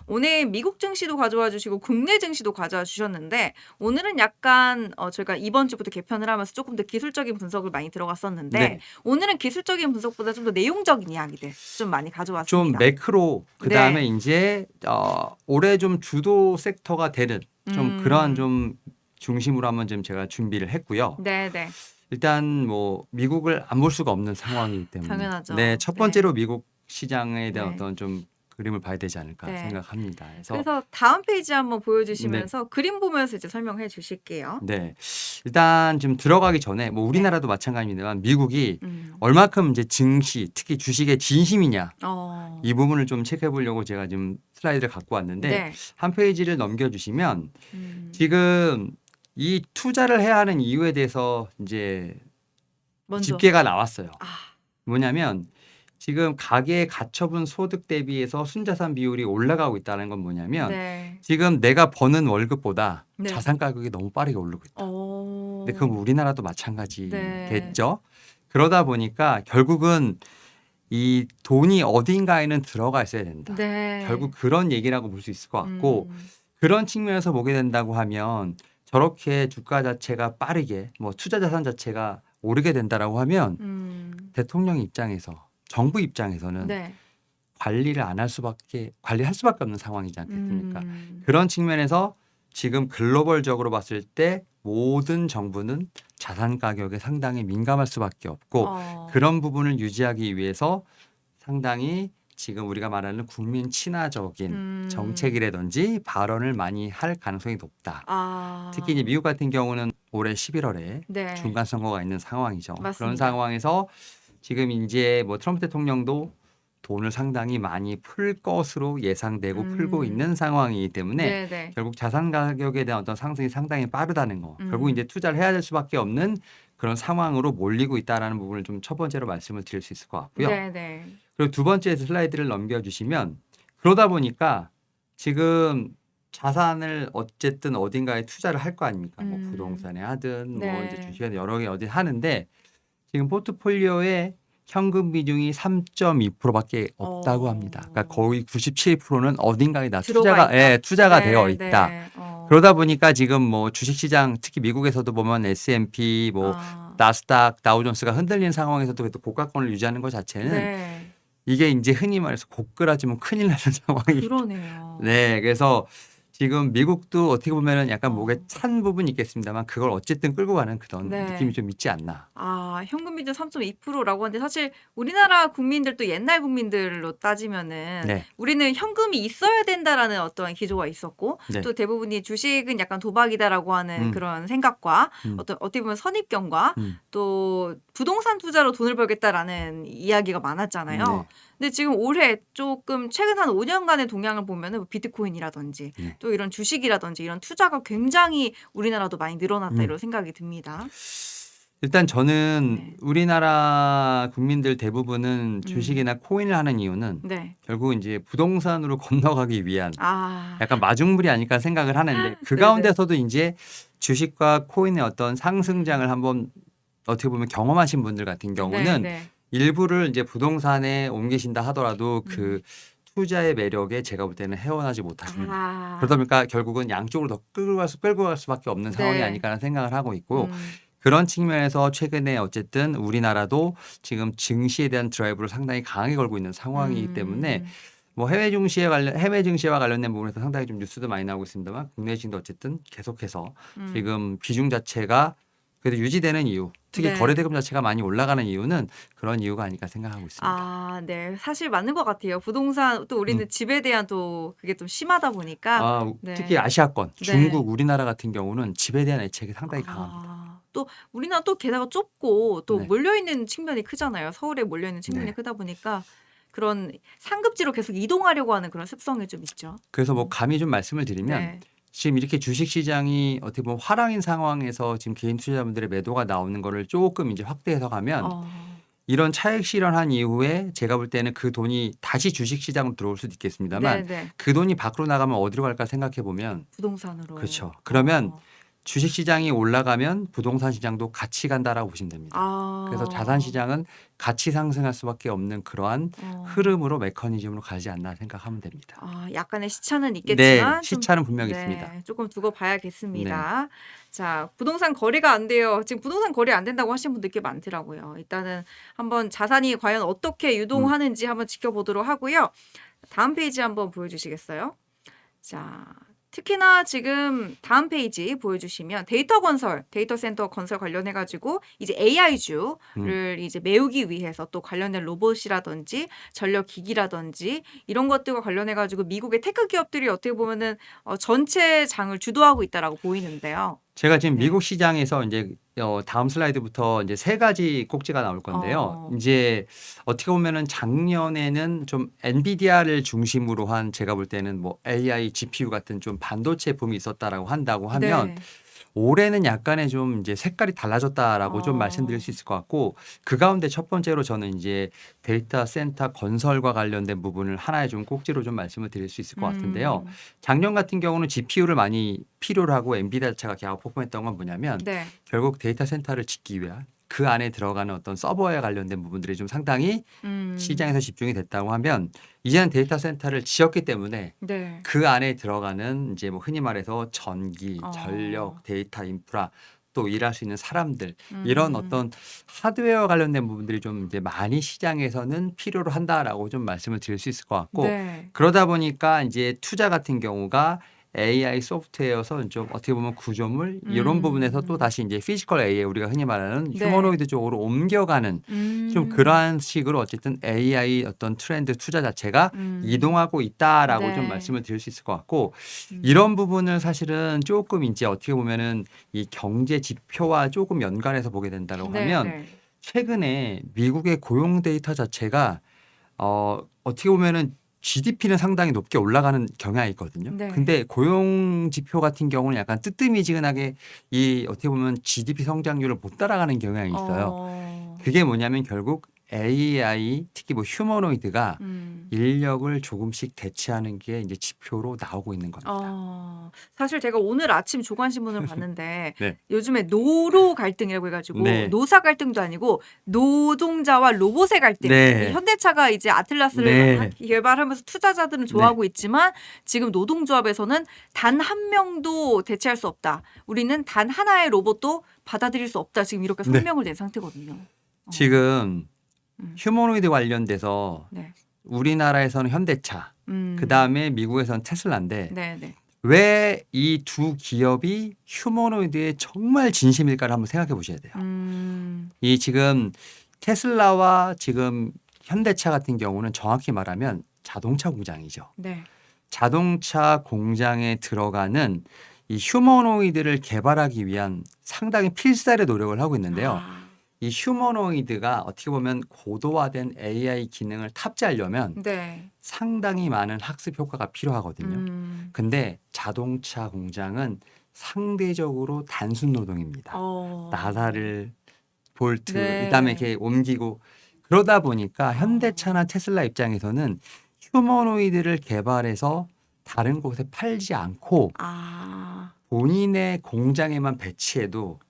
오늘 미국 증시도 가져와 주시고 국내 증시도 가져와 주셨는데 오늘은 약간 저희가 이번 주부터 개편을 하면서 조금 더 기술적인 분석을 많이 들어갔었는데 네. 오늘은 기술적인 분석보다 좀 더 내용적인 이야기들 좀 많이 좀 가져왔습니다. 매크로 그다음에 네. 인제 올해 좀 주도 섹터가 되는 좀 그러한 좀 중심으로 한번 좀 제가 준비를 했고요. 네네. 일단 뭐 미국을 안 볼 수가 없는 상황이기 때문에 당연하죠. 네, 첫 네. 번째로 미국 시장에 대한 네. 어떤 좀 그림을 봐야 되지 않을까 네. 생각합니다. 그래서 그래서 다음 페이지 한번 네. 보여주시면서 그림 보면서 이제 설명해 주실게요. 네. 일단 좀 들어가기 전에 뭐 네. 우리나라도 마찬가지입니다만 미국이 음. 얼마큼 이제 증시 특히 주식에 진심이냐 어. 이 부분을 좀 체크해 보려고 제가 지금 슬라이드를 갖고 왔는데 네. 한 페이지를 넘겨 주시면 음. 지금 이 투자를 해야 하는 이유에 대해서 인제 먼저. 집계가 나왔어요. 아. 뭐냐면 지금 가계의 가처분 소득 대비해서 순자산 비율이 올라가고 있다는 건 뭐냐면 네. 지금 내가 버는 월급보다 네. 자산 가격이 너무 빠르게 오르고 있다. 근데 그건 어. 우리나라도 네. 마찬가지겠죠. 그러다 보니까 결국은 이 돈이 어딘가에는 들어가 있어야 된다. 결국 네. 그런 얘기라고 볼 수 있을 것 같고 그런 측면에서 보게 된다고 하면 저렇게 주가 자체가 빠르게 뭐 투자 자산 자체가 오르게 된다라고 하면 대통령 입장에서 정부 입장에서는 네. 관리할 수밖에 없는 상황이지 않겠습니까? 음. 그런 측면에서 지금 글로벌적으로 봤을 때 모든 정부는 자산 가격에 상당히 민감할 수밖에 없고 그런 부분을 유지하기 위해서 상당히 지금 우리가 말하는 국민 친화적인 정책이라든지 발언을 많이 할 가능성이 높다. 특히 이제 아. 미국 같은 경우는 올해 11월에 네. 중간 선거가 있는 상황이죠. 그런 맞습니다. 상황에서 지금 인제 뭐 트럼프 대통령도 돈을 상당히 많이 풀 것으로 예상되고 풀고 있는 상황이기 때문에 네네. 결국 자산 가격에 대한 어떤 상승이 상당히 빠르다는 거. 결국 인제 투자를 해야 될 수밖에 없는 그런 상황으로 몰리고 있다라는 부분을 좀 첫 번째로 말씀을 드릴 수 있을 것 같고요. 네네. 그리고 두 번째 슬라이드를 넘겨 주시면 그러다 보니까 지금 자산을 어쨌든 어딘가에 투자를 할 거 아닙니까? 뭐 부동산에 하든 뭐 이제 네. 주식에 여러 개 어디 하는데 지금 포트폴리오에 현금 비중이 3.2% 밖에 없다고 합니다. 그러니까 거의 97%는 어딘가에 다 들어가 있다. 투자가 되어 네 있다. 네. 그러다 보니까 지금 뭐 주식 시장 특히 미국에서도 보면 S&P 뭐 아. 나스닥, 다우존스가 흔들리는 상황에서도 그래도 고가권을 유지하는 것 자체는 네. 이게 인제 흔히 말해서 고꾸라지면 큰일 나는 상황이 그러네요. 네. 그래서 지금 미국도 어떻게 보면은 약간 목에 어. 찬 부분이 있겠습니다만 그걸 어쨌든 끌고 가는 그런 느낌이 네. 좀 있지 않나. 현금 비중 3.2%라고 하는데 사실 우리나라 국민들도 옛날 국민들로 따지면은 네. 우리는 '현금이 있어야 된다.'라는 어떠한 기조가 있었고 네. 또 대부분이 '주식은 약간 도박이다.'라고 하는 음. 그런 생각과 음. 어떻게 보면 선입견과 음. 또 '부동산 투자로 돈을 벌겠다.'라는 이야기가 많았잖아요. 네. 근데 지금 올해 쪼끔 최근 한 5 년간의 동향을 보면은 비트코인이라든지 네. 또 이런 주식이라든지 이런 투자가 굉장히 '우리나라도 많이 늘어났다.' 음. 이런 생각이 듭니다. 일단 저는 네. 우리나라 국민들 대부분은 주식이나 코인을 하는 이유는 네. 결국 인제 부동산으로 건너가기 위한 아. 약간 마중물이 아닐까 생각을 하는데 그 네네. 가운데서도 인제 주식과 코인의 어떤 상승장을 한번 어떻게 보면 경험하신 분들 같은 경우는 네네. 일부를 인제 부동산에 옮기신다 하더라도 그 음. 투자의 매력에 제가 볼 때는 헤어나지 못하시는 아. 그러다 보니까 결국은 양쪽으로 더 끌고 갈 수밖에 없는 상황이 네. 아닐까라는 생각을 하고 있고 음. 그런 측면에서 최근에 어쨌든 우리나라도 지금 증시에 대한 드라이브를 상당히 강하게 걸고 있는 상황이기 때문에 뭐 해외 증시와 관련된 부분에서 상당히 좀 뉴스도 많이 나오고 있습니다만 국내 시장도 어쨌든 계속해서 지금 비중 자체가 그래도 유지되는 이유, 특히 네. 거래 대금 자체가 많이 올라가는 이유는 그런 이유가 아닐까 생각하고 있습니다. 네. 사실 맞는 것 같아요. 부동산 또 우리는 음. 집에 대한 또 그게 좀 심하다 보니까 특히 네. 아시아권, 네. 중국, 우리나라 같은 경우는 집에 대한 애착이 상당히 강합니다. 또 우리나라 또 게다가 좁고 또 네. 몰려 있는 측면이 크잖아요. 서울에 몰려 있는 측면이 네. 크다 보니까 그런 상급지로 계속 이동하려고 하는 그런 습성이 좀 있죠. 그래서 뭐 감히 좀 말씀을 드리면 네. 지금 이렇게 주식 시장이 어떻게 보면 화랑인 상황에서 지금 개인 투자자분들의 매도가 나오는 거를 쪼끔 이제 확대해서 가면 이런 차익 실현한 이후에 제가 볼 때는 그 돈이 다시 주식 시장으로 들어올 수도 있겠습니다만 네네. 그 돈이 밖으로 나가면 어디로 갈까 생각해 보면 부동산으로. 그렇죠. 그러면 주식시장이 올라가면 부동산 시장도 같이 간다라고 보시면 됩니다. 그래서 자산 시장은 같이 상승할 수밖에 없는 그러한 흐름으로 메커니즘으로 가지 않나 생각하면 됩니다. 약간의 시차는 네, 있겠지만 좀 시차는 분명히 있습니다. 조금 두고 네. 봐야겠습니다. 자, 부동산 거래가 안 돼요. 지금 부동산 거래 안 된다고 하시는 분들 꽤 많더라고요. 일단은 한번 자산이 과연 어떻게 유동하는지 한번 지켜보도록 하고요. 다음 페이지 한번 보여주시겠어요? 자, 특히나 지금 다음 페이지 보여주시면 데이터 센터 건설 관련해가지고 이제 AI주를 이제 메우기 위해서 또 관련된 로봇이라든지 전력 기기라든지 이런 것들과 관련해가지고 미국의 테크 기업들이 어떻게 보면은 전체 장을 주도하고 있다라고 보이는데요. 제가 지금 네. 미국 시장에서 이제 다음 슬라이드부터 이제 세 가지 꼭지가 나올 건데요. 이제 어떻게 보면은 작년에는 좀 엔비디아를 중심으로 한 제가 볼 때는 뭐 AI, GPU 같은 좀 반도체 붐이 있었다라고 한다고 하면 네. 올해는 약간의 좀 이제 색깔이 달라졌다라고 좀 말씀드릴 수 있을 것 같고 그 가운데 첫 번째로 저는 이제 데이터 센터 건설과 관련된 부분을 하나의 좀 꼭지로 좀 말씀을 드릴 수 있을 것 같은데요. 작년 같은 경우는 GPU를 많이 필요로 하고 엔비디아 자체가 아웃퍼폼했던 건 뭐냐면 네. 결국 데이터 센터를 짓기 위한 그 안에 들어가는 어떤 서버에 관련된 부분들이 좀 상당히 시장에서 집중이 됐다고 하면 이제는 데이터 센터를 지었기 때문에 네. 그 안에 들어가는 이제 뭐 흔히 말해서 전기, 전력, 데이터 인프라 또 일할 수 있는 사람들 이런 어떤 하드웨어 관련된 부분들이 좀 이제 많이 시장에서는 필요로 한다라고 좀 말씀을 드릴 수 있을 것 같고 네. 그러다 보니까 이제 투자 같은 경우가 AI 소프트웨어에서 좀 어떻게 보면 구조물 이런 부분에서 또 다시 이제 피지컬 AI 우리가 흔히 말하는 네. 휴머노이드 쪽으로 옮겨가는 좀 그러한 식으로 어쨌든 AI 어떤 트렌드 투자 자체가 이동하고 있다라고 좀 네. 말씀을 드릴 수 있을 것 같고 이런 부분을 사실은 조금 이제 어떻게 보면은 이 경제 지표와 조금 연관해서 보게 된다고 하면 네. 최근에 미국의 고용 데이터 자체가 어떻게 보면은 GDP는 상당히 높게 올라가는 경향이 있거든요. 네. 근데 고용 지표 같은 경우는 약간 뜨뜨미지근하게 이 어떻게 보면 GDP 성장률을 못 따라가는 경향이 있어요. 그게 뭐냐면 결국 AI 특히 뭐 휴머노이드가 인력을 조금씩 대체하는 게 이제 지표로 나오고 있는 겁니다. 사실 제가 오늘 아침 조간신문을 봤는데 네. 요즘에 노로 갈등이라고 해가지고 네. 노사 갈등도 아니고 노동자와 로봇의 갈등. 네. 이 현대차가 이제 아틀라스를 네. 개발하면서 투자자들은 좋아하고 있지만 지금 노동조합에서는 단 한 명도 대체할 수 없다. 우리는 단 하나의 로봇도 받아들일 수 없다. 지금 이렇게 네. 성명을 낸 상태거든요. 지금 음. 휴머노이드 관련돼서 네. 우리나라에서는 현대차, 그다음에 미국에서는 테슬라인데 네. 왜 이 두 기업이 휴머노이드에 정말 진심일까를 한번 생각해 보셔야 돼요. 이 지금 테슬라와 지금 현대차 같은 경우는 정확히 말하면 자동차 공장이죠. 네. 자동차 공장에 들어가는 이 휴머노이드를 개발하기 위한 상당히 필살의 노력을 하고 있는데요. 이 휴머노이드가 어떻게 보면 고도화된 AI 기능을 탑재하려면 네. 상당히 많은 학습 효과가 필요하거든요. 근데 자동차 공장은 상대적으로 단순 노동입니다. 나사를 볼트 네. 그다음에 이렇게 옮기고 그러다 보니까 현대차나 테슬라 입장에서는 휴머노이드를 개발해서 다른 곳에 팔지 않고 본인의 공장에만 배치해도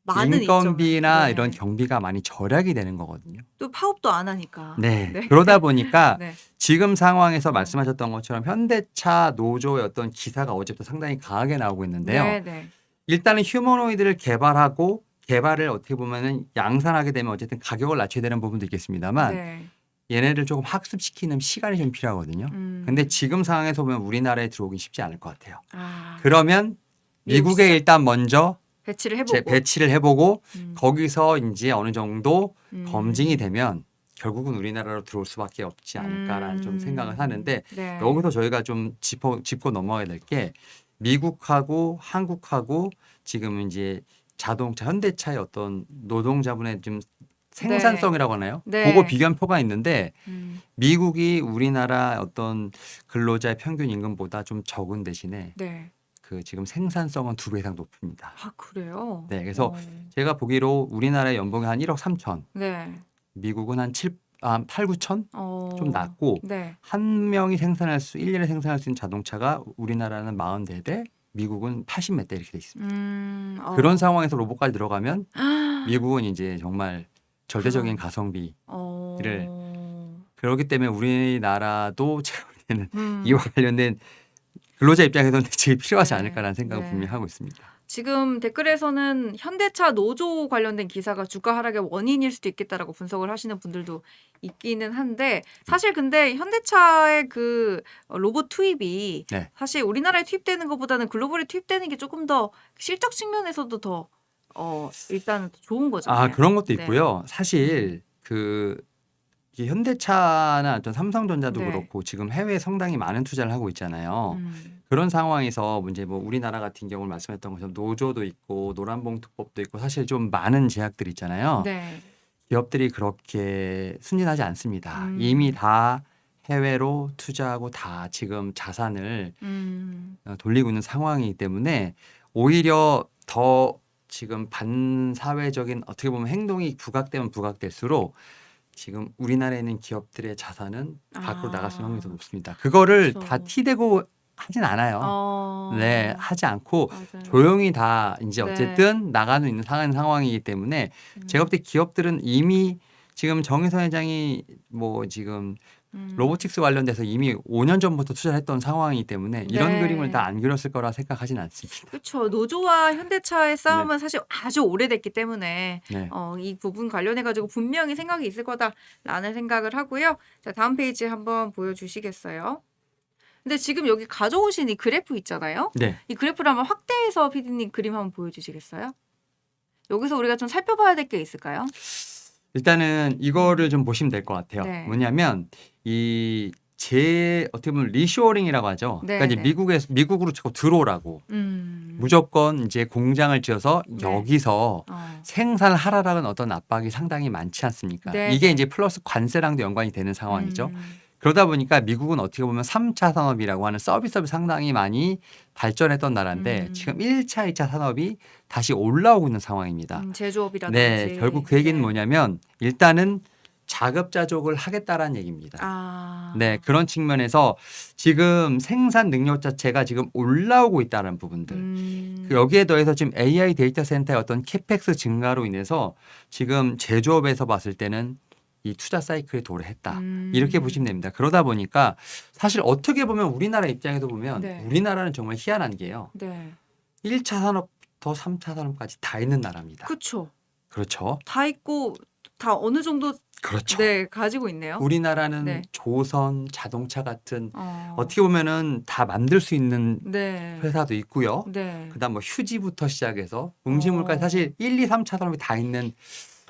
많은 인건비나 이점을. 이런 네. 경비가 많이 절약이 되는 거거든요. 또 파업도 안 하니까. 네. 네. 그러다 보니까 네. 지금 상황에서 말씀하셨던 것처럼 현대차 노조의 어떤 기사가 어제부터 상당히 강하게 나오고 있는데요. 네. 일단은 휴머노이드를 개발하고 개발을 어떻게 보면은 양산하게 되면 어쨌든 가격을 낮춰야 되는 부분도 있겠습니다만 네. 얘네를 조금 학습시키는 시간이 좀 필요하거든요. 근데 지금 상황에서 보면 우리나라에 들어오기 쉽지 않을 것 같아요. 그러면 미국 미국에 시장. 일단 먼저 배치를 배치를 해보고 음. 거기서 이제 어느 정도 검증이 되면 결국은 우리나라로 들어올 수밖에 없지 않을까라는 좀 생각을 하는데 네. 여기서 저희가 좀 짚고 넘어가야 될 게 미국하고 한국하고 지금 이제 자동차 현대차의 어떤 노동자분의 좀 생산성이라고 하나요? 네. 그거 비교표가 있는데 음. 미국이 우리나라 어떤 근로자의 평균 임금보다 좀 적은 대신에 네. 그 지금 생산성은 2배 이상 높습니다. 그래요? 네, 그래서 제가 보기로 우리나라의 연봉이 한 1억 3천, 네. 미국은 한 8, 9천 좀 낮고 네. 한 명이 1년에 생산할 수 있는 자동차가 우리나라는 44대, 미국은 80몇 대 이렇게 돼 있습니다. 그런 그런 상황에서 로봇까지 들어가면 미국은 이제 정말 절대적인 그럼. 가성비. 어. 그렇기 때문에 우리나라도 제가 볼 때는 음. 이와 관련된 근로자 입장에서는 대책이 필요하지 네. 않을까라는 생각을 네. 분명히 하고 있습니다. 지금 댓글에서는 현대차 노조 관련된 기사가 주가 하락의 원인일 수도 있겠다라고 분석을 하시는 분들도 있기는 한데 사실 근데 현대차의 그 로봇 투입이 네. 사실 우리나라에 투입되는 것보다는 글로벌에 투입되는 게 조금 더 실적 측면에서도 더 일단 좋은 거잖아요. 그런 것도 네. 있고요. 사실 이 현대차나 어떤 삼성전자도 네. 그렇고 지금 해외에 상당히 많은 투자를 하고 있잖아요. 음. 그런 상황에서 이제 뭐 우리나라 같은 경우를 말씀했던 것처럼 노조도 있고 노란봉투법도 있고 사실 좀 많은 제약들이 있잖아요. 네. 기업들이 그렇게 순진하지 않습니다. 음. 이미 다 해외로 투자하고 다 지금 자산을 돌리고 있는 상황이기 때문에 오히려 더 지금 반사회적인 어떻게 보면 행동이 부각되면 부각될수록 지금 우리나라에 있는 기업들의 자산은 밖으로 나갈 수 있는 확률이 더 높습니다. 그거를 그쵸. 다 티대고 하진 않아요. 네, 하지 않고 맞아요. 조용히 다 이제 네. 어쨌든 나가는 있는 상황이기 때문에 제가 볼 때 기업들은 이미 지금 정의선 회장이 뭐 지금 로보틱스 관련돼서 이미 5년 전부터 투자를 했던 상황이기 때문에 이런 네. 그림을 다 안 그렸을 거라 생각하지는 않습니다. 그렇죠. 노조와 현대차의 싸움은 사실 아주 오래됐기 때문에 네. 이 부분 관련해 가지고 분명히 생각이 있을 거다라는 생각을 하고요. 자, 다음 페이지 한번 보여주시겠어요? 근데 지금 여기 가져오신 이 그래프 있잖아요. 네. 이 그래프를 한번 확대해서 피디님 그림 한번 보여주시겠어요? 여기서 우리가 좀 살펴봐야 될 게 있을까요? 일단은 이거를 좀 보시면 될 것 같아요. 네. 뭐냐면 어떻게 보면 리쇼어링이라고 하죠. 네, 그러니까 이제 네. 미국으로 자꾸 들어오라고 음. 무조건 이제 공장을 지어서 네. 여기서 생산하라라는 어떤 압박이 상당히 많지 않습니까? 네, 이게 네. 이제 플러스 관세랑도 연관이 되는 상황이죠. 음. 그러다 보니까 미국은 어떻게 보면 3차 산업이라고 하는 서비스업이 상당히 많이 발전했던 나라인데 지금 1차, 2차 산업이 다시 올라오고 있는 상황입니다. 제조업이라든지. 네, 결국 그 얘기는 네. 뭐냐면 일단은 자급자족을 하겠다라는 얘기입니다. 네, 그런 측면에서 지금 생산 능력 자체가 지금 올라오고 있다는 부분들. 여기에 더해서 지금 AI 데이터 센터의 어떤 캐펙스 증가로 인해서 지금 제조업에서 봤을 때는 이 투자 사이클에 도래했다. 이렇게 보시면 됩니다. 그러다 보니까 사실 어떻게 보면 우리나라 입장에서 보면 네. 우리나라는 정말 희한한 게요. 네. 1차 산업부터 3차 산업까지 다 있는 나라입니다. 그렇죠. 그렇죠. 다 있고 다 어느 정도 그렇죠. 네, 가지고 있네요. 우리나라는 네. 조선, 자동차 같은 어. 어떻게 보면은 다 만들 수 있는 네. 회사도 있고요. 네. 그다음 뭐 휴지부터 시작해서 음식물까지 어. 사실 1, 2, 3차 산업이 다 있는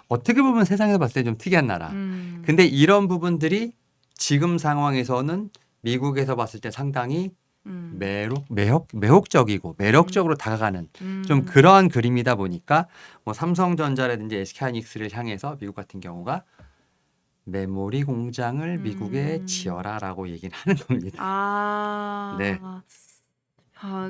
어떻게 보면 세상에서 봤을 때 좀 특이한 나라. 음. 근데 이런 부분들이 지금 상황에서는 미국에서 봤을 때 상당히 매혹적이고 매력적으로 다가가는 좀 그러한 그림이다 보니까 뭐 삼성전자라든지 SK하이닉스를 향해서 미국 같은 경우가 메모리 공장을 미국에 지어라라고 얘기를 하는 겁니다. 네.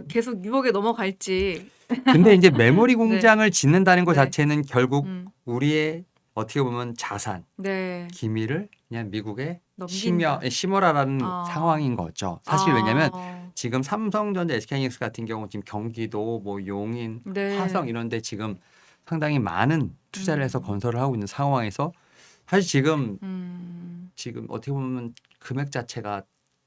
계속 유혹에 넘어갈지. 근데 이제 메모리 공장을 짓는다는 것 네. 자체는 결국 음. 우리의 어떻게 보면 자산, 네. 기밀을 그냥 미국에 넘긴다. 심어라라는 상황인 거죠. 사실 왜냐하면 아. 지금 삼성전자, SK하이닉스 같은 경우 지금 경기도, 뭐 용인, 네. 화성 이런데 지금 상당히 많은 투자를 해서 건설을 하고 있는 상황에서 사실 지금 어떻게 보면 금액 자체가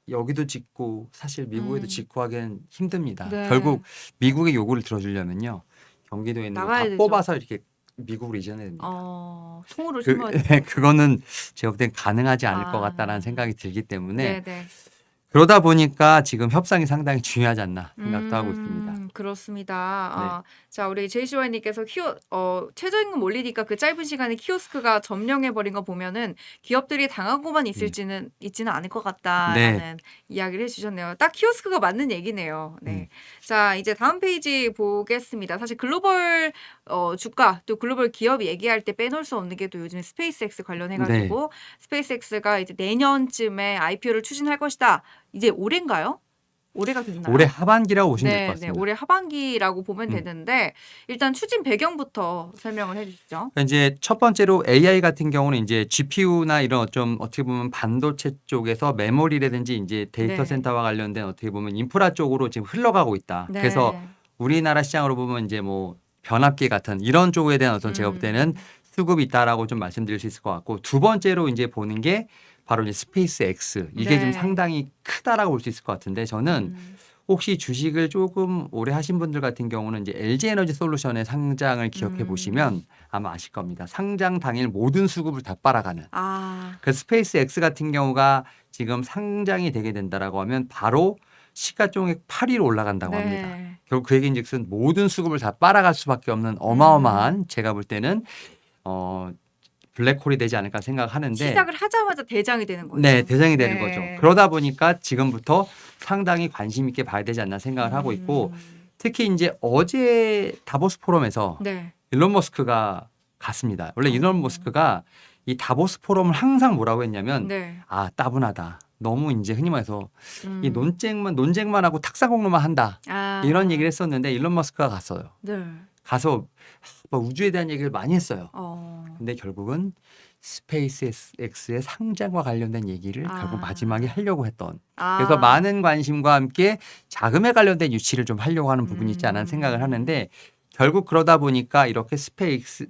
여기도 짓고 사실 미국에도 짓고 하기엔 힘듭니다. 네. 결국 미국의 요구를 들어주려면요 경기도에 있는 거 나가야 다 되죠. 뽑아서 이렇게 미국으로 이전해야 됩니다. 통으로 심어야 그거는 제가 볼 땐 가능하지 않을 것 같다라는 생각이 들기 때문에 네. 그러다 보니까 지금 협상이 상당히 중요하지 않나 생각도 하고 있습니다. 그렇습니다. 자, 우리 제이시와이님께서 최저임금 올리니까 그 짧은 시간에 키오스크가 점령해버린 거 보면은 기업들이 당하고만 있지는 않을 것 같다라는 이야기를 해주셨네요. 딱 키오스크가 맞는 얘기네요. 네. 자, 이제 다음 페이지 보겠습니다. 사실 글로벌 주가 또 글로벌 기업 얘기할 때 빼놓을 수 없는 게 또 요즘에 스페이스X 관련해가지고 스페이스X가 이제 내년쯤에 IPO를 추진할 것이다. 이제 올해인가요? 올해가 됐나요? 올해 하반기라고 보시면 될 것 네, 네, 같습니다. 올해 하반기라고 보면 음. 되는데 일단 추진 배경부터 설명을 해주시죠. 이제 첫 번째로 AI 같은 경우는 이제 GPU나 이런 좀 어떻게 보면 반도체 쪽에서 메모리라든지 이제 데이터 네. 센터와 관련된 어떻게 보면 인프라 쪽으로 지금 흘러가고 있다. 네. 그래서 우리나라 시장으로 보면 이제 뭐 변압기 같은 이런 쪽에 대한 어떤 제가 볼 때는 수급이 있다라고 좀 말씀드릴 수 있을 것 같고, 두 번째로 이제 보는 게 바로 이제 스페이스 X, 이게 네. 좀 상당히 크다라고 볼 수 있을 것 같은데, 저는 혹시 주식을 조금 오래 하신 분들 같은 경우는 이제 LG 에너지 솔루션의 상장을 기억해 보시면 아마 아실 겁니다. 상장 당일 모든 수급을 다 빨아가는. 아, 그 스페이스 X 같은 경우가 지금 상장이 되게 된다라고 하면 바로 시가총액 8위로 올라간다고 합니다. 네. 결국 그 얘기인즉슨 모든 수급을 다 빨아갈 수밖에 없는 어마어마한, 제가 볼 때는 블랙홀이 되지 않을까 생각하는데, 시작을 하자마자 대장이 되는 거죠. 네, 대장이 되는 네. 거죠. 그러다 보니까 지금부터 상당히 관심 있게 봐야 되지 않나 생각을 하고 있고, 특히 이제 어제 다보스 포럼에서 네. 일론 머스크가 갔습니다. 원래 일론 머스크가 이 다보스 포럼을 항상 뭐라고 했냐면, 네. 아, 따분하다. 너무 이제 흔히 말해서 이 논쟁만 하고 탁사공론만 한다. 아, 이런 얘기를 했었는데 일론 머스크가 갔어요. 네. 가서 뭐 우주에 대한 얘기를 많이 했어요. 어. 근데 결국은 스페이스 X의 상장과 관련된 얘기를 아. 결국 마지막에 하려고 했던. 아. 그래서 많은 관심과 함께 자금에 관련된 유치를 좀 하려고 하는 부분이 있지 않나 생각을 하는데, 결국 그러다 보니까 이렇게 스페이스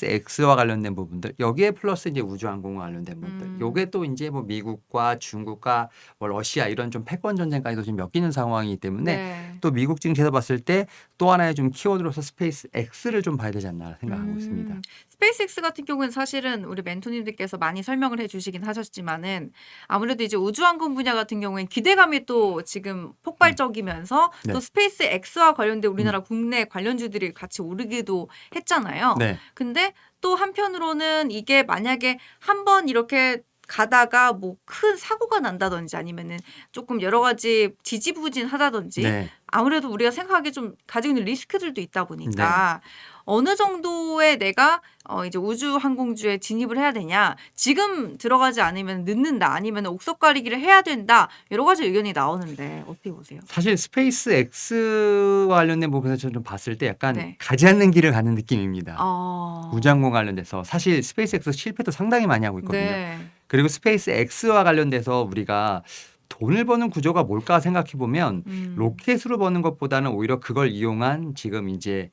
X와 관련된 부분들, 여기에 플러스 이제 우주항공과 관련된 부분들, 요게 또 이제 뭐 미국과 중국과 뭐 러시아 이런 좀 패권 전쟁까지도 지금 엮이는 상황이기 때문에 네. 또 미국 증시에서 봤을 때 또 하나의 좀 키워드로서 스페이스 X를 좀 봐야 되지 않나 생각하고 있습니다. 스페이스X 같은 경우는 사실은 우리 멘토님들께서 많이 설명을 해주시긴 하셨지만은 아무래도 이제 우주항공 분야 같은 경우엔 기대감이 또 지금 폭발적이면서 네. 또 스페이스X와 관련된 우리나라 국내 관련주들이 같이 오르기도 했잖아요. 네. 근데 또 한편으로는 이게 만약에 한번 이렇게 가다가 뭐 큰 사고가 난다든지 아니면은 조금 여러 가지 지지부진하다든지 네. 아무래도 우리가 생각하기에 좀 가지고 있는 리스크들도 있다 네. 보니까 어느 정도의 내가 이제 우주 항공주에 진입을 해야 되냐, 지금 들어가지 않으면 늦는다, 아니면 옥석 가리기를 해야 된다, 여러 가지 의견이 나오는데 어떻게 보세요? 사실 스페이스 X와 관련된 부분에서 저는 좀 봤을 때 약간 네. 가지 않는 길을 가는 느낌입니다. 아, 우주항공 관련돼서 사실 스페이스 X 실패도 상당히 많이 하고 있거든요. 네. 그리고 스페이스 X와 관련돼서 우리가 돈을 버는 구조가 뭘까 생각해 보면 로켓으로 버는 것보다는 오히려 그걸 이용한 지금 이제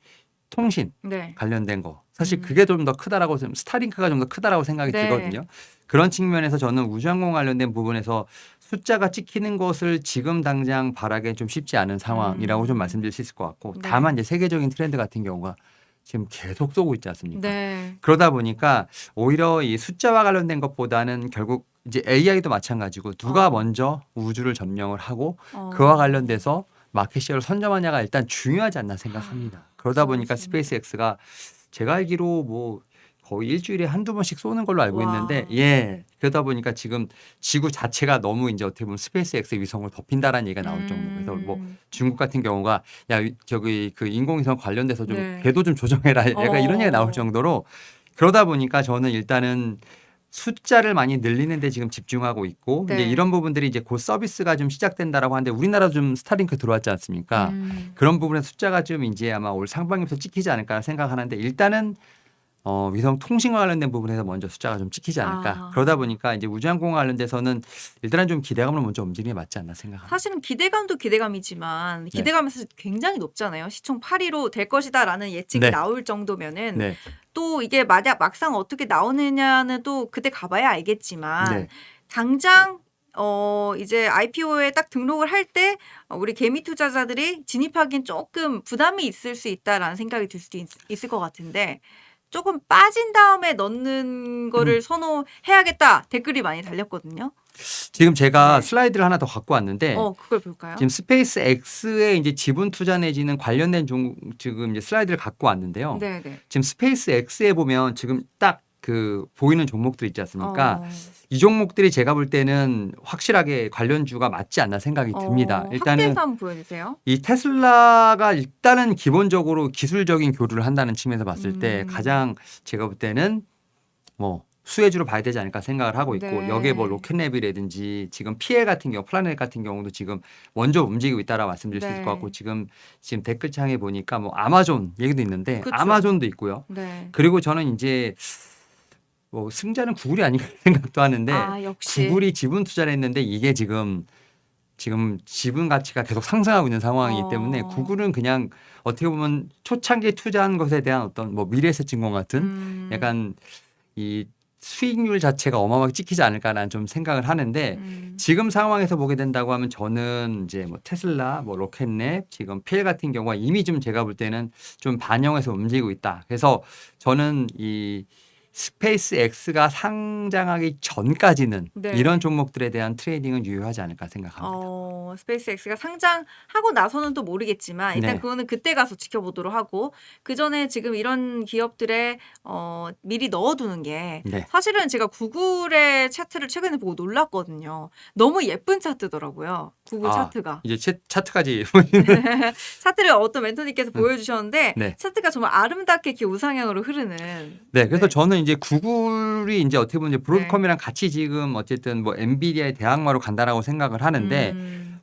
통신 네. 관련된 거, 사실 그게 좀 더 크다라고, 스타링크가 좀 더 크다라고 생각이 네. 들거든요. 그런 측면에서 저는 우주항공 관련된 부분에서 숫자가 찍히는 것을 지금 당장 바라기엔 좀 쉽지 않은 상황이라고 좀 말씀드릴 수 있을 것 같고, 네. 다만 이제 세계적인 트렌드 같은 경우가 지금 계속 쏘고 있지 않습니까? 네. 그러다 보니까 오히려 이 숫자와 관련된 것보다는 결국 이제 AI도 마찬가지고 누가 먼저 우주를 점령을 하고 그와 관련돼서 마켓쉐어를 선점하냐가 일단 중요하지 않나 생각합니다. 그러다 보니까 그렇습니다. 스페이스X가 제가 알기로 뭐 거의 일주일에 한두 번씩 쏘는 걸로 알고 와. 있는데, 예, 그러다 보니까 지금 지구 자체가 너무 이제 어떻게 보면 스페이스X의 위성을 덮인다라는 얘기가 나올 정도. 그래서 뭐 중국 같은 경우가 야 저기 그 인공위성 관련돼서 좀 네. 궤도 좀 조정해라, 약간 이런 얘기가 나올 정도로, 그러다 보니까 저는 일단은 숫자를 많이 늘리는 데 지금 집중하고 있고, 네. 이제 이런 부분들이 이제 곧 서비스가 좀 시작된다라고 하는데, 우리나라도 좀 스타링크 들어왔지 않습니까? 그런 부분에 숫자가 좀 이제 아마 올 상반기부터 찍히지 않을까 생각하는데, 일단은 위성 통신과 관련된 부분에서 먼저 숫자가 좀 찍히지 않을까. 아. 그러다 보니까 이제 우주항공 관련돼서는 일단은 좀 기대감으로 먼저 움직이는 게 맞지 않나 생각합니다. 사실은 기대감도 기대감이지만 네. 기대감이 사실 굉장히 높잖아요. 시총 8위로 될 것이다라는 예측이 네. 나올 정도면은 네. 또 이게 만약 막상 어떻게 나오느냐는 또 그때 가봐야 알겠지만 네. 당장 이제 IPO에 딱 등록을 할 때 우리 개미 투자자들이 진입하기엔 조금 부담이 있을 수 있다라는 생각이 들 수도 있을 것 같은데, 조금 빠진 다음에 넣는 거를 선호해야겠다 댓글이 많이 달렸거든요. 지금 제가 네. 슬라이드를 하나 더 갖고 왔는데, 그걸 볼까요? 지금 스페이스 X의 이제 지분 투자 내지는 관련된 지금 이제 슬라이드를 갖고 왔는데요. 네, 네. 지금 스페이스 X에 보면 지금 딱 그 보이는 종목들 있지 않습니까? 어. 이 종목들이 제가 볼 때는 확실하게 관련주가 맞지 않나 생각이 듭니다. 일단은 확대해서 한번 보여주세요. 이 테슬라가 일단은 기본적으로 기술적인 교류를 한다는 측면에서 봤을 때 가장 제가 볼 때는 뭐 수혜주로 봐야 되지 않을까 생각을 하고 있고 네. 여기에 뭐 로켓랩이라든지 지금 PL 같은 경우 플라넷 같은 경우도 지금 먼저 움직이고 있다라 말씀드릴 수 있을 것 같고 네. 지금 댓글창에 보니까 뭐 아마존 얘기도 있는데 그쵸. 아마존도 있고요. 네. 그리고 저는 이제 뭐 승자는 구글이 아닌가 생각도 하는데 아, 역시. 구글이 지분 투자를 했는데 이게 지금 지분 가치가 계속 상승하고 있는 상황이기 때문에 구글은 그냥 어떻게 보면 초창기에 투자한 것에 대한 어떤 뭐 미래에셋증권 같은 약간 이 수익률 자체가 어마어마하게 찍히지 않을까라는 좀 생각을 하는데 지금 상황에서 보게 된다고 하면 저는 이제 뭐 테슬라, 뭐 로켓랩, 지금 PL 같은 경우가 이미 좀 제가 볼 때는 좀 반영해서 움직이고 있다. 그래서 저는 이 스페이스 X가 상장하기 전까지는 네. 이런 종목들에 대한 트레이딩은 유효하지 않을까 생각합니다. 스페이스 X가 상장하고 나서는 또 모르겠지만 일단 네. 그거는 그때 가서 지켜보도록 하고 그 전에 지금 이런 기업들에 미리 넣어두는 게 네. 사실은 제가 구글의 차트를 최근에 보고 놀랐거든요. 너무 예쁜 차트더라고요. 구글 차트가. 이제 차트까지 차트를 어떤 멘토님께서 보여주셨는데 네. 차트가 정말 아름답게 이렇게 우상향으로 흐르는. 네, 그래서 네. 저는 이제 구글이 이제 어떻게 보면 이제 브로드컴이랑 같이 지금 어쨌든 뭐 엔비디아의 대항마로 간다라고 생각을 하는데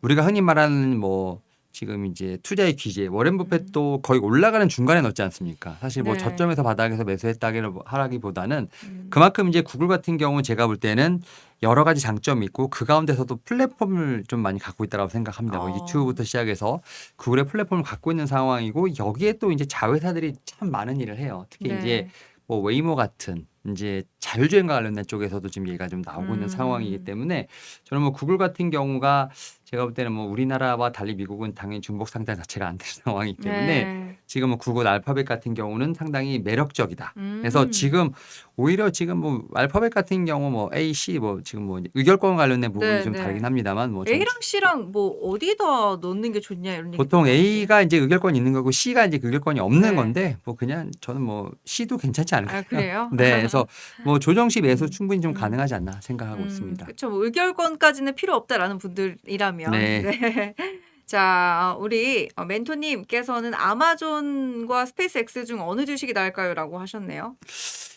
우리가 흔히 말하는 뭐 지금 이제 투자의 기재 워렌 버핏도 거의 올라가는 중간에 넣지 않습니까? 사실 뭐 네. 저점에서 바닥에서 매수했다기보다는 그만큼 이제 구글 같은 경우 제가 볼 때는 여러 가지 장점이 있고 그 가운데서도 플랫폼을 좀 많이 갖고 있다고 생각합니다. 뭐 유튜브부터 시작해서 구글의 플랫폼을 갖고 있는 상황이고 여기에 또 이제 자회사들이 참 많은 일을 해요. 특히 네. 이제 뭐 웨이모 같은 이제 자율주행과 관련된 쪽에서도 지금 얘기가 좀 나오고 있는 상황이기 때문에 저는 뭐 구글 같은 경우가 제가 볼 때는 뭐 우리나라와 달리 미국은 당연히 중복 상장 자체가 안 되는 상황이기 때문에 네. 지금 뭐 구글 알파벳 같은 경우는 상당히 매력적이다. 그래서 지금 오히려 지금 뭐 알파벳 같은 경우 뭐 A, C 뭐 지금 뭐 의결권 관련된 부분이 네, 좀 네. 다르긴 합니다만 뭐 A랑 C랑 뭐 어디다 넣는 게 좋냐 이런 얘기. 보통 A가 이제 의결권이 있는 거고 C가 이제 의결권이 없는 네. 건데 뭐 그냥 저는 뭐 C도 괜찮지 않을까. 아, 그래요? 네, 그래서 뭐 조정 시 매수 충분히 좀 가능하지 않나 생각하고 있습니다. 그렇죠. 뭐 의결권까지는 필요 없다라는 분들이라면. 네. 네. 자, 우리 멘토님께서는 아마존과 스페이스 X 중 어느 주식이 나을까요?라고 하셨네요.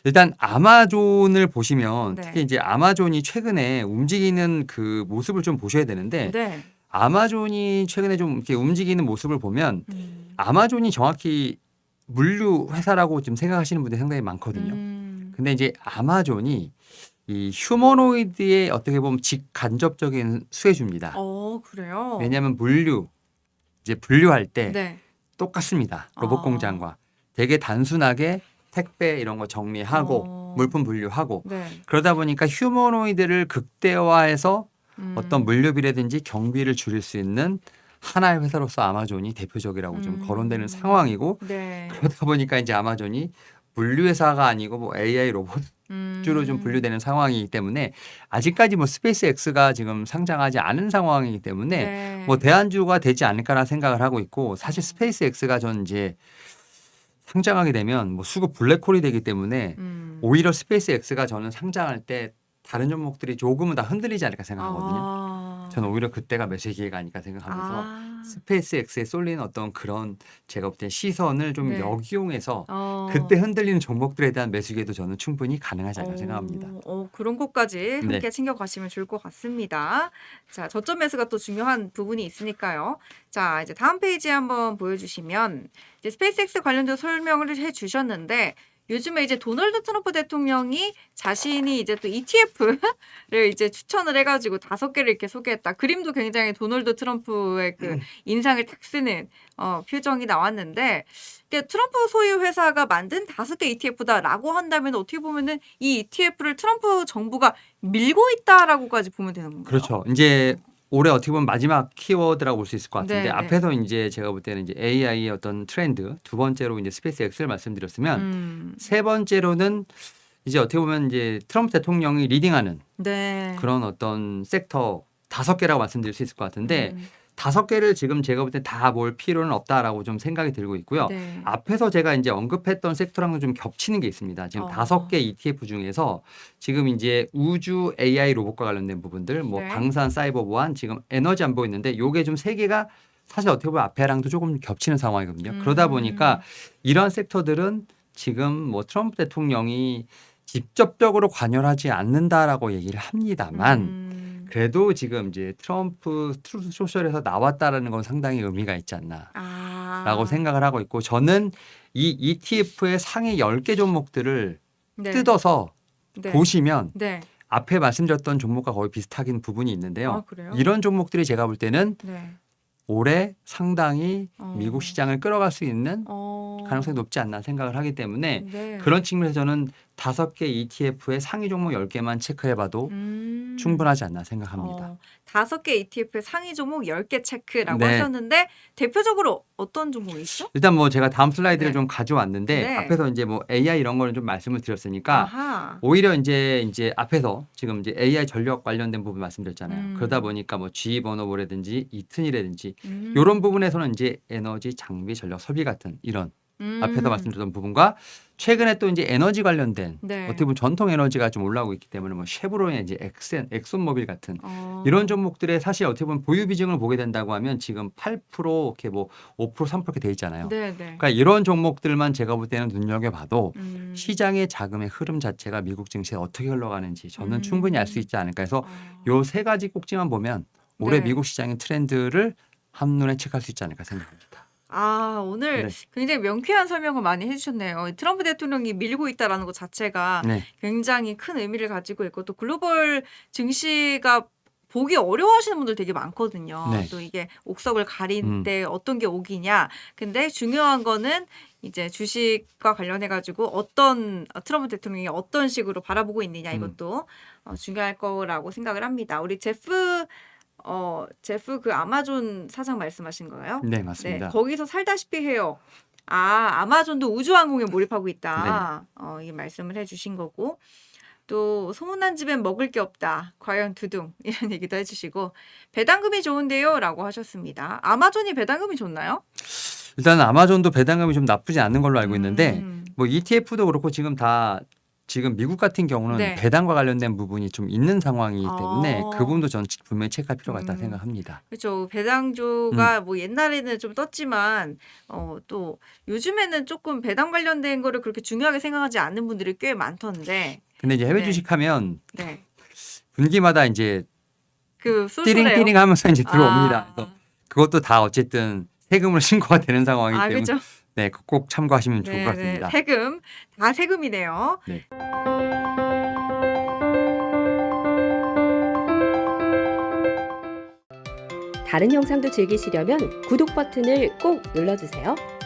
일단 아마존을 보시면 네. 특히 이제 아마존이 최근에 움직이는 그 모습을 좀 보셔야 되는데 네. 아마존이 최근에 좀 이렇게 움직이는 모습을 보면 아마존이 정확히 물류 회사라고 지금 생각하시는 분들이 상당히 많거든요. 근데 이제 아마존이 이 휴머노이드의 어떻게 보면 직간접적인 수혜주입니다. 그래요? 왜냐하면 물류 이제 분류할 때 네. 똑같습니다. 로봇 공장과 되게 단순하게 택배 이런 거 정리하고 물품 분류하고 네. 그러다 보니까 휴머노이드를 극대화해서 어떤 물류비라든지 경비를 줄일 수 있는 하나의 회사로서 아마존이 대표적이라고 좀 거론되는 상황이고 네. 그러다 보니까 이제 아마존이 물류회사가 아니고 뭐 AI 로봇주로 좀 분류되는 상황이기 때문에 아직까지 뭐 스페이스 X가 지금 상장하지 않은 상황이기 때문에 네. 뭐 대안주가 되지 않을까라는 생각을 하고 있고 사실 스페이스 X가 전 이제 상장하게 되면 뭐 수급 블랙홀이 되기 때문에 오히려 스페이스 X가 저는 상장할 때 다른 종목들이 조금은 다 흔들리지 않을까 생각하거든요. 저는 오히려 그때가 매수의 기회가 아닐까 생각하면서 스페이스 X에 쏠리는 어떤 그런 제가 볼 때 시선을 좀 네. 역이용해서 그때 흔들리는 종목들에 대한 매수 기회도 저는 충분히 가능하지 않을까 생각합니다. 그런 것까지 함께 네. 챙겨가시면 좋을 것 같습니다. 자, 저점 매수가 또 중요한 부분이 있으니까요. 자, 이제 다음 페이지 한번 보여주시면 이제 스페이스X 관련된 설명을 해주셨는데 요즘에 이제 도널드 트럼프 대통령이 자신이 이제 또 ETF를 이제 추천을 해가지고 5개를 이렇게 소개했다. 그림도 굉장히 도널드 트럼프의 그 인상을 탁 쓰는 표정이 나왔는데 트럼프 소유 회사가 만든 5개 ETF다라고 한다면 어떻게 보면은 이 ETF를 트럼프 정부가 밀고 있다라고까지 보면 되는 건가요? 그렇죠. 이제 올해 어떻게 보면 마지막 키워드라고 볼 수 있을 것 같은데 네, 네. 앞에서 이제 제가 볼 때는 이제 AI의 어떤 트렌드 두 번째로 이제 스페이스 X를 말씀드렸으면 세 번째로는 이제 어떻게 보면 이제 트럼프 대통령이 리딩하는 네. 그런 어떤 섹터 5개라고 말씀드릴 수 있을 것 같은데 5개를 지금 제가 볼 때 다 볼 필요는 없다라고 좀 생각이 들고 있고요. 네. 앞에서 제가 이제 언급했던 섹터랑은 좀 겹치는 게 있습니다. 지금 5개 ETF 중에서 지금 이제 우주 AI 로봇과 관련된 부분들, 뭐 네. 방산 사이버 보안, 지금 에너지 안보 있는데 요게 좀 3개가 사실 어떻게 보면 앞에랑도 조금 겹치는 상황이거든요. 그러다 보니까 이런 섹터들은 지금 뭐 트럼프 대통령이 직접적으로 관여하지 않는다라고 얘기를 합니다만 그래도 지금 이제 트럼프 트루스 소셜에서 나왔다라는 건 상당히 의미가 있지 않나라고 생각을 하고 있고 저는 이 ETF의 상위 10개 종목들을 네. 뜯어서 네. 보시면 네. 앞에 말씀드렸던 종목과 거의 비슷하긴 부분이 있는데요. 아, 그래요? 이런 종목들이 제가 볼 때는 네. 올해 상당히 미국 시장을 끌어갈 수 있는 가능성이 높지 않나 생각을 하기 때문에 네. 그런 측면에서 저는 5개 ETF의 상위 종목 10개만 체크해봐도 충분하지 않나 생각합니다. 5개 ETF의 상위 종목 10개 체크라고 네. 하셨는데 대표적으로 어떤 종목이 있죠? 일단 뭐 제가 다음 슬라이드를 네. 좀 가져왔는데 네. 앞에서 이제 뭐 AI 이런 거는 좀 말씀을 드렸으니까 아하. 오히려 이제 앞에서 지금 이제 AI 전력 관련된 부분 말씀드렸잖아요. 그러다 보니까 뭐 GE 버너블이라든지 이튼이라든지 이런 부분에서는 이제 에너지, 장비, 전력, 설비 같은 이런 앞에서 말씀드렸던 부분과 최근에 또 이제 에너지 관련된 네. 어떻게 보면 전통 에너지가 좀 올라오고 있기 때문에 뭐 쉐브론의 이제 엑손모빌 같은 이런 종목들의 사실 어떻게 보면 보유 비중을 보게 된다고 하면 지금 8% 이렇게 뭐 5% 3% 이렇게 돼 있잖아요. 네, 네. 그러니까 이런 종목들만 제가 볼 때는 눈여겨봐도 시장의 자금의 흐름 자체가 미국 증시에 어떻게 흘러가는지 저는 충분히 알 수 있지 않을까 해서 요 3가지 꼭지만 보면 올해 네. 미국 시장의 트렌드를 한눈에 체크할 수 있지 않을까 생각합니다. 오늘 네. 굉장히 명쾌한 설명을 많이 해주셨네요. 트럼프 대통령이 밀고 있다라는 것 자체가 네. 굉장히 큰 의미를 가지고 있고 또 글로벌 증시가 보기 어려워하시는 분들 되게 많거든요. 네. 또 이게 옥석을 가린 때 어떤 게 옥이냐. 근데 중요한 거는 이제 주식과 관련해 가지고 어떤 트럼프 대통령이 어떤 식으로 바라보고 있느냐 이것도 중요할 거라고 생각을 합니다. 우리 제프 그 아마존 사장 말씀하신 거예요? 네, 맞습니다. 거기서 살다시피 해요. 아마존도 우주항공에 몰입하고 있다. 이 말씀을 해주신 거고 또 소문난 집엔 먹을 게 없다. 과연 두둥 이런 얘기도 해주시고 배당금이 좋은데요라고 하셨습니다. 아마존이 배당금이 좋나요? 일단 아마존도 배당금이 좀 나쁘지 않은 걸로 알고 있는데 뭐 ETF도 그렇고 지금 미국 같은 경우는 네. 배당과 관련된 부분이 좀 있는 상황이기 때문에 그 부분도 저는 분명히 체크할 필요가 있다 생각합니다. 그렇죠. 배당주가 뭐 옛날에는 좀 떴지만 또 요즘에는 조금 배당 관련된 거를 그렇게 중요하게 생각하지 않는 분들이 꽤 많던데. 근데 이제 해외 네. 주식하면 네. 분기마다 이제 그 쏠쏠해요. 띠링띠링 하면서 이제 들어옵니다. 그래서 그것도 다 어쨌든 세금을 신고가 되는 상황이기 때문에 그렇죠. 네, 꼭 참고하시면 좋을 것 네, 같습니다. 세금 다 세금이네요. 네. 다른 영상도 즐기시려면 구독 버튼을 꼭 눌러주세요.